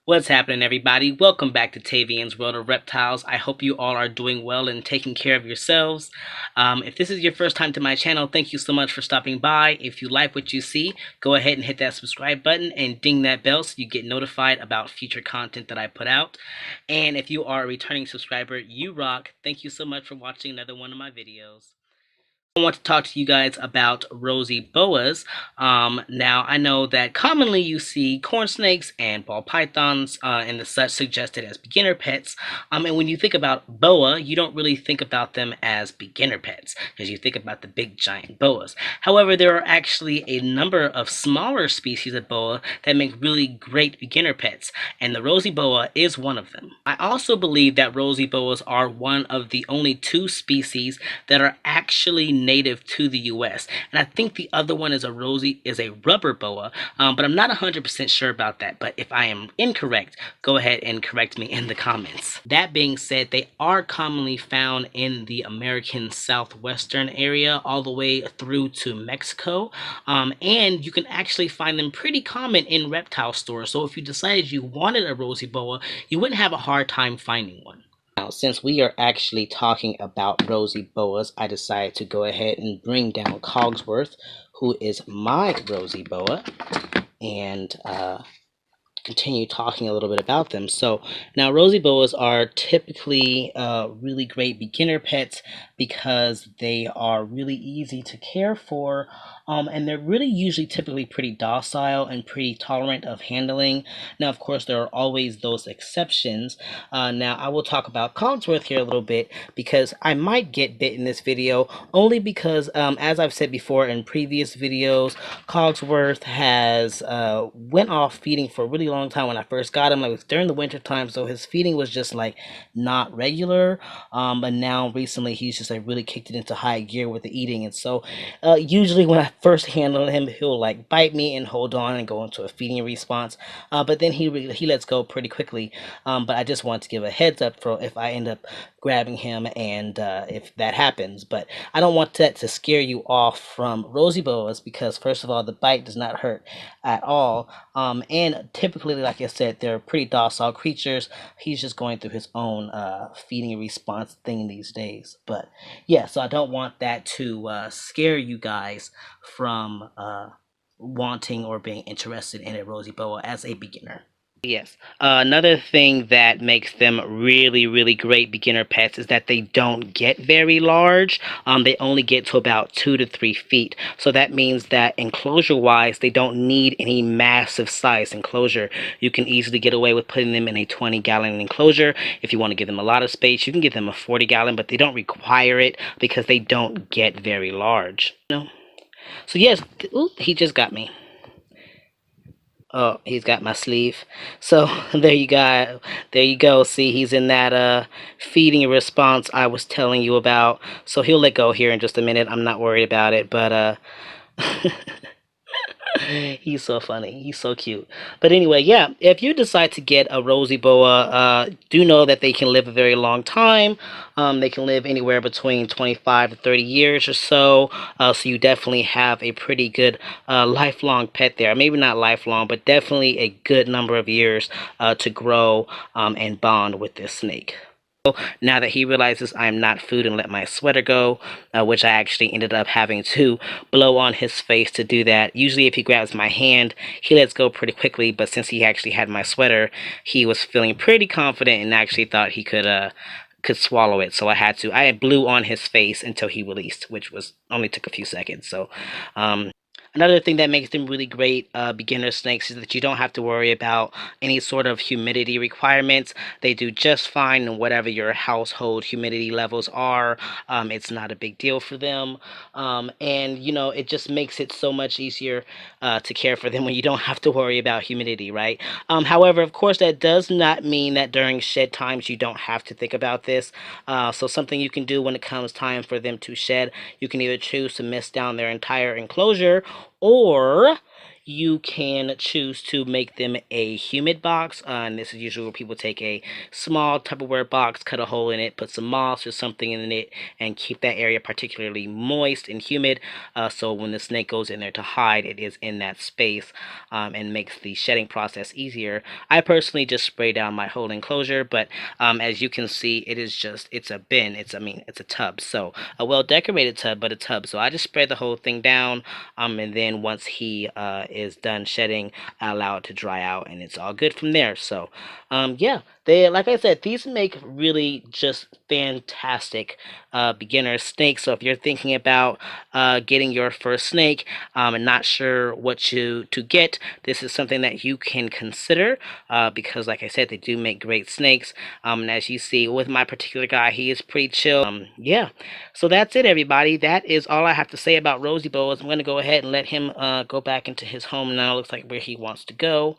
What's happening, everybody? Welcome back to Tavian's World of Reptiles. I hope you all are doing well and taking care of yourselves. If this is your first time to my channel, thank you so much for stopping by. If you like what you see, go ahead and hit that subscribe button and ding that bell so you get notified about future content that I put out. And if you are a returning subscriber, you rock. Thank you so much for watching another one of my videos. I want to talk to you guys about Rosy Boas. Now, I know that commonly you see corn snakes and ball pythons and the such suggested as beginner pets. And when you think about boa, you don't really think about them as beginner pets because you think about the big giant boas. However, there are actually a number of smaller species of boa that make really great beginner pets, and the Rosy Boa is one of them. I also believe that Rosy Boas are one of the only two species that are actually native to the US, and I think the other one is a rubber boa, but I'm not 100% sure about that. But if I am incorrect, go ahead and correct me in the comments. That being said, they are commonly found in the American southwestern area all the way through to Mexico, and you can actually find them pretty common in reptile stores. So if you decided you wanted a Rosy Boa, you wouldn't have a hard time finding one. Now, since we are actually talking about Rosy Boas, I decided to go ahead and bring down Cogsworth, who is my Rosy Boa, and continue talking a little bit about them. So now Rosy Boas are typically really great beginner pets because they are really easy to care for, and they're really usually typically pretty docile and pretty tolerant of handling. Now, of course, there are always those exceptions. Now, I will talk about Cogsworth here a little bit because I might get bit in this video only because, as I've said before in previous videos, Cogsworth has went off feeding for a really long time. When I first got him, like, it was during the winter time, so his feeding was just like not regular. But now recently he's just like really kicked it into high gear with the eating, and so usually when I first handle him, he'll like bite me and hold on and go into a feeding response. But then he lets go pretty quickly. But I just want to give a heads up for if I end up grabbing him and if that happens. But I don't want that to scare you off from Rosy Boas because, first of all, the bite does not hurt at all. And typically, like I said, they're pretty docile creatures. He's just going through his own feeding response thing these days. But yeah, so I don't want that to scare you guys from wanting or being interested in a Rosy Boa as a beginner. Yes. Another thing that makes them really, really great beginner pets is that they don't get very large. They only get to about 2 to 3 feet. So that means that enclosure-wise, they don't need any massive size enclosure. You can easily get away with putting them in a 20-gallon enclosure. If you want to give them a lot of space, you can give them a 40-gallon, but they don't require it because they don't get very large. No. So yes, ooh, he just got me. Oh, he's got my sleeve. So there you go. There you go. See, he's in that feeding response I was telling you about. So he'll let go here in just a minute. I'm not worried about it, but he's so funny. He's so cute. But anyway, yeah, if you decide to get a Rosy Boa, do know that they can live a very long time. They can live anywhere between 25 to 30 years or so. So you definitely have a pretty good lifelong pet there. Maybe not lifelong, but definitely a good number of years to grow and bond with this snake. Now that he realizes I'm not food and let my sweater go, which I actually ended up having to blow on his face to do that. Usually if he grabs my hand, he lets go pretty quickly, but since he actually had my sweater, he was feeling pretty confident and actually thought he could swallow it. So I blew on his face until he released, which was only took a few seconds. So another thing that makes them really great beginner snakes is that you don't have to worry about any sort of humidity requirements. They do just fine in whatever your household humidity levels are. It's not a big deal for them. And, you know, it just makes it so much easier to care for them when you don't have to worry about humidity, right? However, of course, that does not mean that during shed times you don't have to think about this. So something you can do when it comes time for them to shed, you can either choose to mist down their entire enclosure, or you can choose to make them a humid box. And this is usually where people take a small Tupperware box, cut a hole in it, put some moss or something in it, and keep that area particularly moist and humid, so when the snake goes in there to hide, it is in that space, and makes the shedding process easier. I personally just spray down my whole enclosure, but as you can see, it's a bin. It's a tub. So a well decorated tub, but a tub. So I just spray the whole thing down, and then once he is done shedding, I allow it to dry out, and it's all good from there. So yeah, like I said, these make really just fantastic beginner snakes. So if you're thinking about getting your first snake, and not sure what to get, this is something that you can consider, because like I said, they do make great snakes. And as you see with my particular guy, he is pretty chill. Yeah, so that's it, everybody. That is all I have to say about Rosy Boas. I'm going to go ahead and let him go back into his home now. Looks like where he wants to go.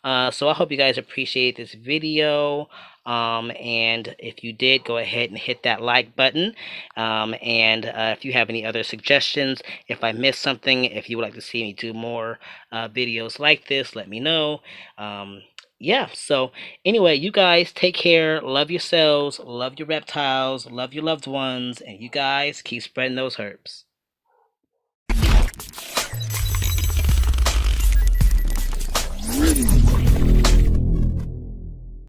So I hope you guys appreciate this video. And if you did, go ahead and hit that like button. And if you have any other suggestions, if I missed something, if you would like to see me do more videos like this, let me know. Yeah, so anyway, you guys take care, love yourselves, love your reptiles, love your loved ones, and you guys keep spreading those herbs.